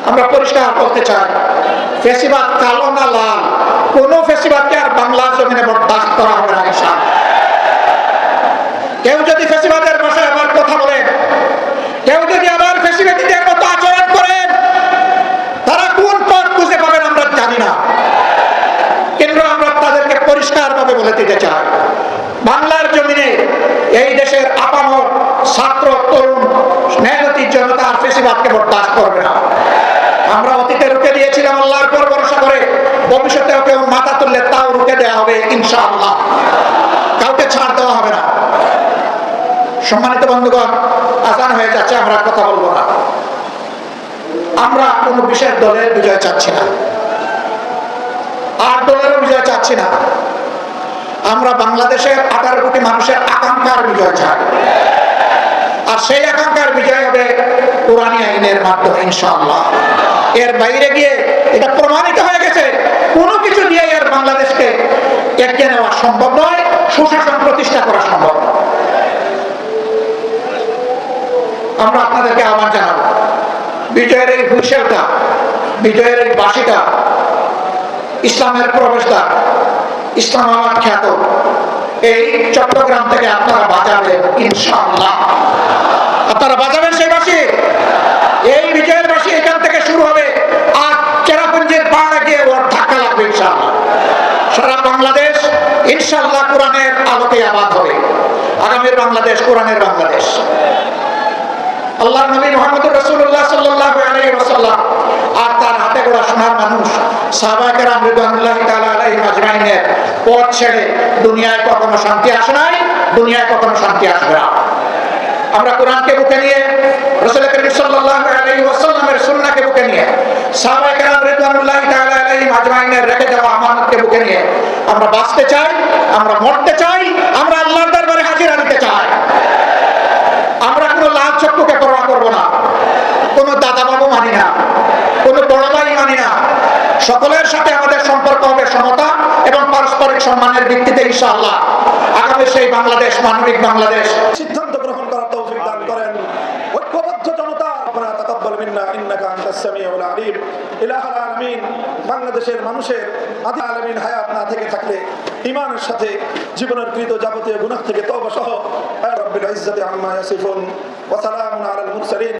আমরা পরিষ্কার করতে চাই, ফ্যাসিবাদ কালো না লাল, কোন ফ্যাসিবাদকে আর বাংলার জমিনে বরদাস্ত করা হবে না ইনশাআল্লাহ। কেউ যদি ফ্যাসিবাদের ভাষায় আবার কথা বলেন, কেউ যদি আবার ফ্যাসিবাদীদের মতো আচরণ করেন, তারা কোন পথ খুঁজে পাবেন আমরা জানি না, কিন্তু আমরা তাদেরকে পরিষ্কার ভাবে বলে দিতে চাই, বাংলার জমিনে এই দেশের আপামর ছাত্র তরুণ মেহনতি জনতা আর ফ্যাসিবাদকে বরদাস্ত করবে না। আমরা অতীতে রুখে দিয়েছিলাম আল্লাহর উপর ভরসা করে, ভবিষ্যতেও কেউ মাথা তুললে তাও রুখে দেওয়া হবে ইনশাআল্লাহ, কাউকে ছাড় দেওয়া হবে না। সম্মানিত বন্ধুগণ, আজান হয়ে যাচ্ছে, আমরা কথা বলবো না। আমরা কোন বিশেষ দলের বিজয় চাচ্ছি না, আর দলেরও বিজয় চাচ্ছি না। আমরা বাংলাদেশের 18 কোটি মানুষের আকাঙ্ক্ষার বিজয় চাই, আর সেই আকাঙ্ক্ষার বিজয় হবে কোরআনী আইনের মাধ্যমে ইনশাআল্লাহ। এর বাইরে গিয়ে এটা প্রমাণিত হয়ে গেছে, কোনো কিছু দিয়ে এর বাংলাদেশকে এগিয়ে নেওয়া সম্ভব নয়, সুশাসন প্রতিষ্ঠা করা সম্ভব নয়। আমরা আপনাদেরকে আহ্বান জানাবো, বিজয়ের এই হুইসেলটা, বিজয়ের এই বাঁশিটা ইসলামের প্রবেশদ্বার, ইসলামাবাদ খ্যাত এই চট্টগ্রাম থেকে আপনারা বাজাবেন ইনশাআল্লাহ। আপনারা বাজাবেন সেই বাঁশি, এই বিজয়ের বাঁশি এখান থেকে শুরু হবে, আর চেরাপুঞ্জির পাহাড়ে গিয়ে ওর ধাক্কা লাগবে ইনশাআল্লাহ। সারা বাংলাদেশ ইনশাআল্লাহ কোরআনের আলোকে আবাদ হবে। আগামীর বাংলাদেশ কোরআনের বাংলাদেশ। আল্লাহর নবী মুহাম্মদুর রাসূলুল্লাহ সাল্লাল্লাহু আলাইহি ওয়াসাল্লাম আর তার হাতে গড়া সোনার মানুষ সাহাবায়ে কেরাম রিদওয়ানুল্লাহি তাআলা আলাইহিম আজমাইনের পথ ছেড়ে দুনিয়ায় কখনো শান্তি আসে নাই, দুনিয়ায় কখনো শান্তি আসবে না। আমরা কোরআনকে বুকে নিয়ে, রাসূল করিম সাল্লাল্লাহু আলাইহি ওয়াসাল্লামের সুন্নাহকে বুকে নিয়ে, সাহাবায়ে কেরাম রিদওয়ানুল্লাহি তাআলা আলাইহিম আজমাইনের রেখে যাওয়া আমানতকে বুকে নিয়ে আমরা বাঁচতে চাই, আমরা মরতে চাই, আমরা আল্লাহর দরবারে হাজিরা দিতে চাই। আমরা কোনো লাভ চক্ষুকে পরোয়া করবো না, কোনো দাদা বাবু মানি না, কোনো বড় ভাই মানি না। সকলের সাথে আমাদের সম্পর্ক হবে সমতা এবং পারস্পরিক সম্মানের ভিত্তিতে ইনশাআল্লাহ। আগামী সেই বাংলাদেশ, মানবিক বাংলাদেশ সিদ্ধান্ত গ্রহণ করার তৌফিক দান করেন। ঐক্যবদ্ধ জনতা, রব্বানা তাকাব্বাল মিন্না ইন্নাকা আনতাস সামিউল আলিম। ইলাহুল আলামিন, বাংলাদেশের মানুষের আদি আলামিন হায়াত না থেকে থাকলে ঈমানের সাথে জীবনের কৃত যাবতীয় গুনাহ থেকে তওবা সহ রব্বিল ইজ্জাতি আম্মা ইয়াসিফুন ওয়া সালামুন আলাল মুরসালিন।